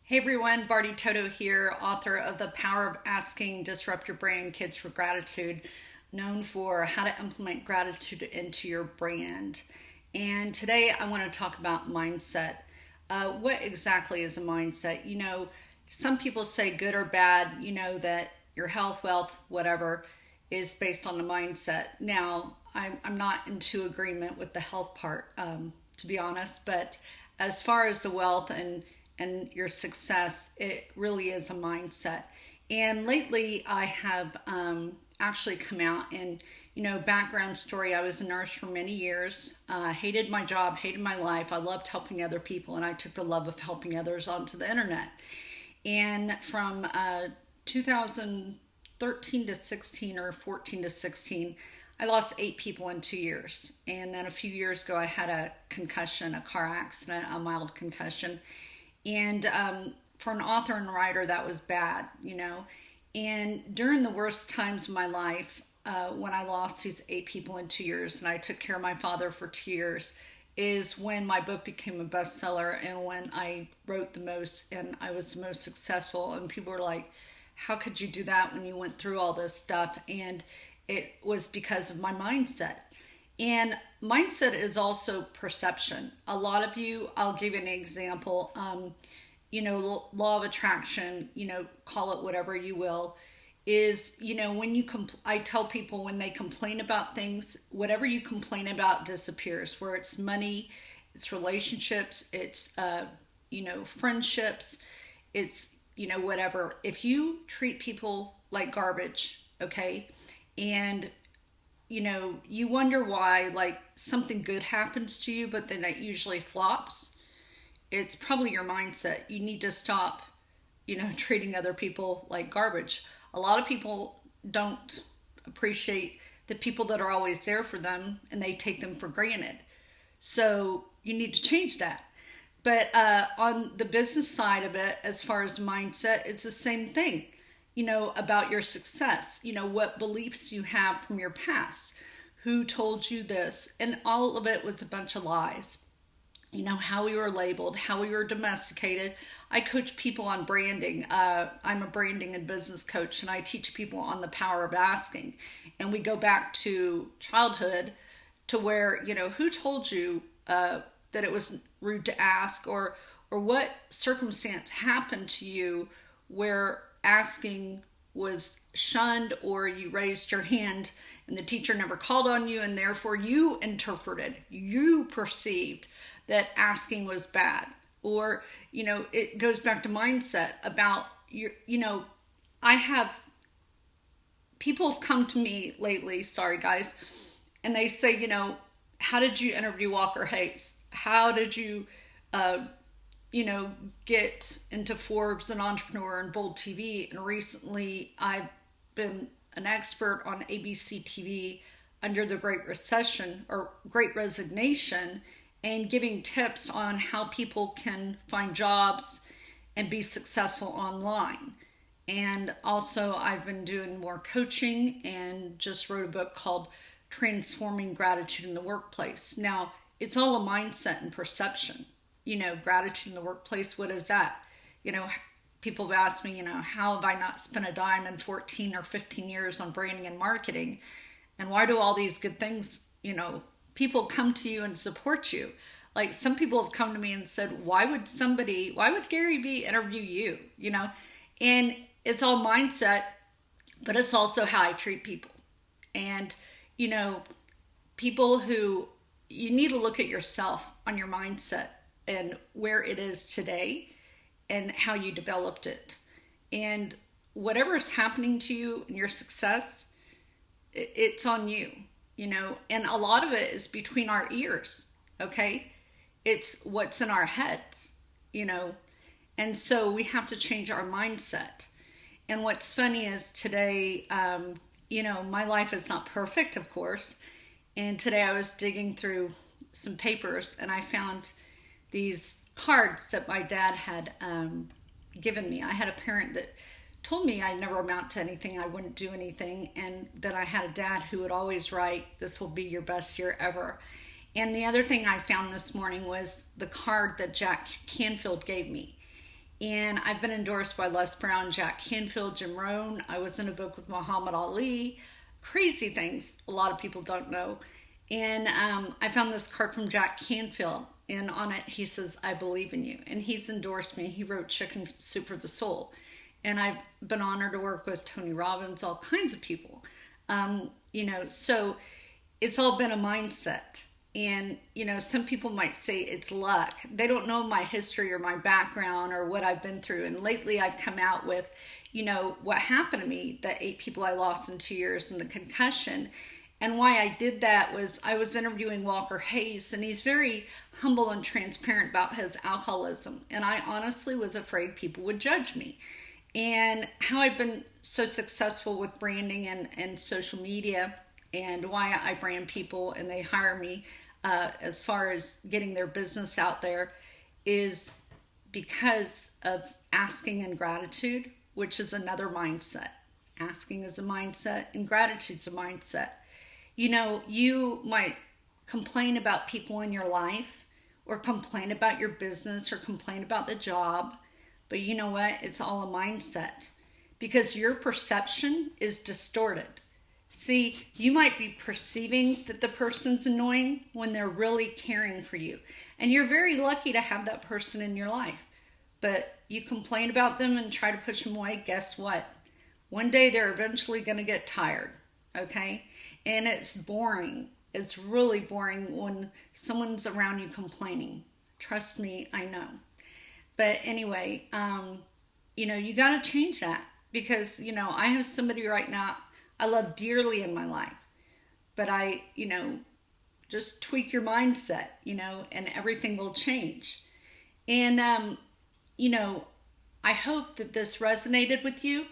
Hey everyone, Barty Toto here, author of The Power of Asking, Disrupt Your Brand, Kids for Gratitude, known for how to implement gratitude into your brand. And today I want to talk about mindset. What exactly is a mindset? Some people say good or bad, that your health, wealth, whatever is based on the mindset. Now, I'm not into agreement with the health part, to be honest, but as far as the wealth and your success, it really is a mindset. And lately I have actually come out and, background story, I was a nurse for many years, hated my job, hated my life. I loved helping other people, and I took the love of helping others onto the internet. And from 2013 to 16 or 14 to 16, I lost 8 people in 2 years. And then a few years ago, I had a concussion, a car accident, a mild concussion. And for an author and writer, that was bad, And during the worst times of my life, when I lost these 8 people in 2 years, and I took care of my father for 2 years, is when my book became a bestseller and when I wrote the most and I was the most successful. And people were like, how could you do that when you went through all this stuff? And it was because of my mindset. And mindset is also perception. A lot of you, I'll give you an example, law of attraction, call it whatever you will, is, when I tell people when they complain about things, whatever you complain about disappears, where it's money, it's relationships, it's, friendships, it's, whatever. If you treat people like garbage, okay, and you wonder why, like, something good happens to you, but then it usually flops. It's probably your mindset. You need to stop, treating other people like garbage. A lot of people don't appreciate the people that are always there for them, and they take them for granted. So you need to change that. But on the business side of it, as far as mindset, it's the same thing. About your success, what beliefs you have from your past, who told you this, and all of it was a bunch of lies. How we were labeled, how we were domesticated. I coach people on branding. I'm a branding and business coach, and I teach people on the power of asking. And we go back to childhood to where, who told you that it was rude to ask, or what circumstance happened to you where asking was shunned, or you raised your hand and the teacher never called on you, and therefore you perceived that asking was bad. Or, it goes back to mindset about people have come to me lately, sorry guys, and they say, how did you interview Walker Hayes? How did you get into Forbes and Entrepreneur and Bold TV. And recently I've been an expert on ABC TV under the Great Recession or Great Resignation, and giving tips on how people can find jobs and be successful online. And also I've been doing more coaching and just wrote a book called Transforming Gratitude in the Workplace. Now, it's all a mindset and perception. Gratitude in the workplace, what is that? People have asked me, how have I not spent a dime in 14 or 15 years on branding and marketing? And why do all these good things, people come to you and support you? Like, some people have come to me and said, why would Gary Vee interview you? And it's all mindset, but it's also how I treat people. And, people who, you need to look at yourself on your mindset and where it is today and how you developed it. And whatever is happening to you and your success, it's on you, and a lot of it is between our ears, okay? It's what's in our heads, and so we have to change our mindset. And what's funny is today, my life is not perfect, of course. And today I was digging through some papers and I found these cards that my dad had given me. I had a parent that told me I'd never amount to anything, I wouldn't do anything, and that I had a dad who would always write, "This will be your best year ever." And the other thing I found this morning was the card that Jack Canfield gave me. And I've been endorsed by Les Brown, Jack Canfield, Jim Rohn. I was in a book with Muhammad Ali. Crazy things a lot of people don't know. And I found this card from Jack Canfield, and on it he says, "I believe in you." And he's endorsed me. He wrote Chicken Soup for the Soul. And I've been honored to work with Tony Robbins, all kinds of people. So it's all been a mindset. And, some people might say it's luck. They don't know my history or my background or what I've been through. And lately I've come out with, what happened to me, the 8 people I lost in 2 years and the concussion. And why I did that was I was interviewing Walker Hayes, and he's very humble and transparent about his alcoholism. And I honestly was afraid people would judge me. And how I've been so successful with branding and social media, and why I brand people and they hire me as far as getting their business out there, is because of asking and gratitude, which is another mindset. Asking is a mindset and gratitude's a mindset. You might complain about people in your life, or complain about your business, or complain about the job, but you know what? It's all a mindset, because your perception is distorted. See, you might be perceiving that the person's annoying when they're really caring for you. And you're very lucky to have that person in your life. But you complain about them and try to push them away. Guess what? One day they're eventually going to get tired, okay? And it's boring. It's really boring when someone's around you complaining. Trust me, I know. But anyway, you got to change that, because, I have somebody right now I love dearly in my life, but I, just tweak your mindset, and everything will change. And, I hope that this resonated with you.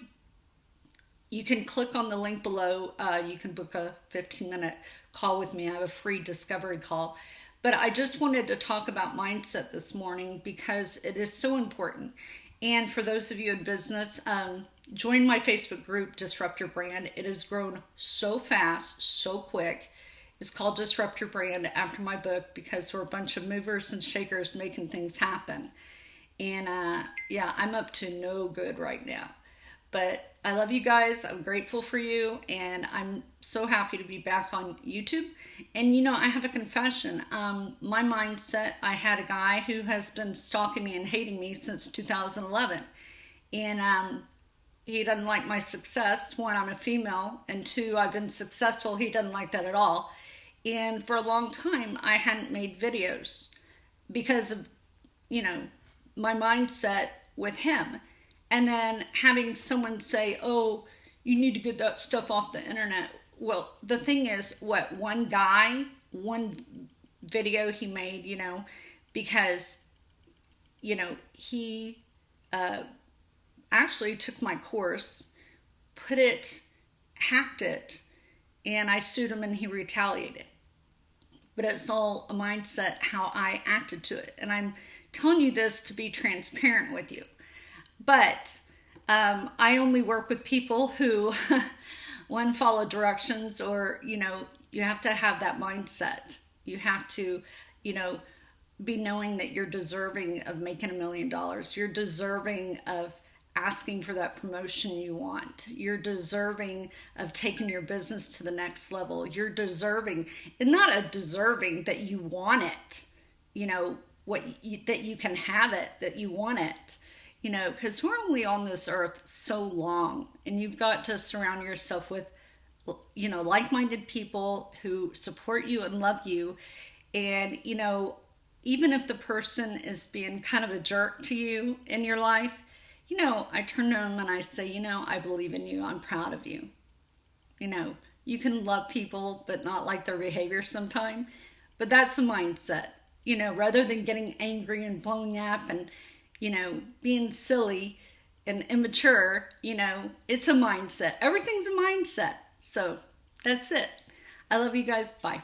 You can click on the link below. You can book a 15-minute call with me. I have a free discovery call. But I just wanted to talk about mindset this morning because it is so important. And for those of you in business, join my Facebook group, Disrupt Your Brand. It has grown so fast, so quick. It's called Disrupt Your Brand after my book, because we're a bunch of movers and shakers making things happen. And I'm up to no good right now. But I love you guys. I'm grateful for you. And I'm so happy to be back on YouTube. And I have a confession. My mindset, I had a guy who has been stalking me and hating me since 2011. And he doesn't like my success. 1, I'm a female. And 2, I've been successful. He doesn't like that at all. And for a long time, I hadn't made videos because of, my mindset with him. And then having someone say, "Oh, you need to get that stuff off the internet." Well, the thing is, one video he made, because, he actually took my course, hacked it, and I sued him and he retaliated. But it's all a mindset, how I acted to it. And I'm telling you this to be transparent with you. But I only work with people who, one, follow directions, or, you have to have that mindset. You have to, be knowing that you're deserving of making $1 million. You're deserving of asking for that promotion you want. You're deserving of taking your business to the next level. You're deserving, and not a deserving that you want it, that you can have it, that you want it. Because we're only on this earth so long, and you've got to surround yourself with, like-minded people who support you and love you. And, even if the person is being kind of a jerk to you in your life, I turn to them and I say, I believe in you. I'm proud of you. You can love people, but not like their behavior sometimes. But that's a mindset, rather than getting angry and blowing up and, being silly and immature, it's a mindset. Everything's a mindset. So that's it. I love you guys. Bye.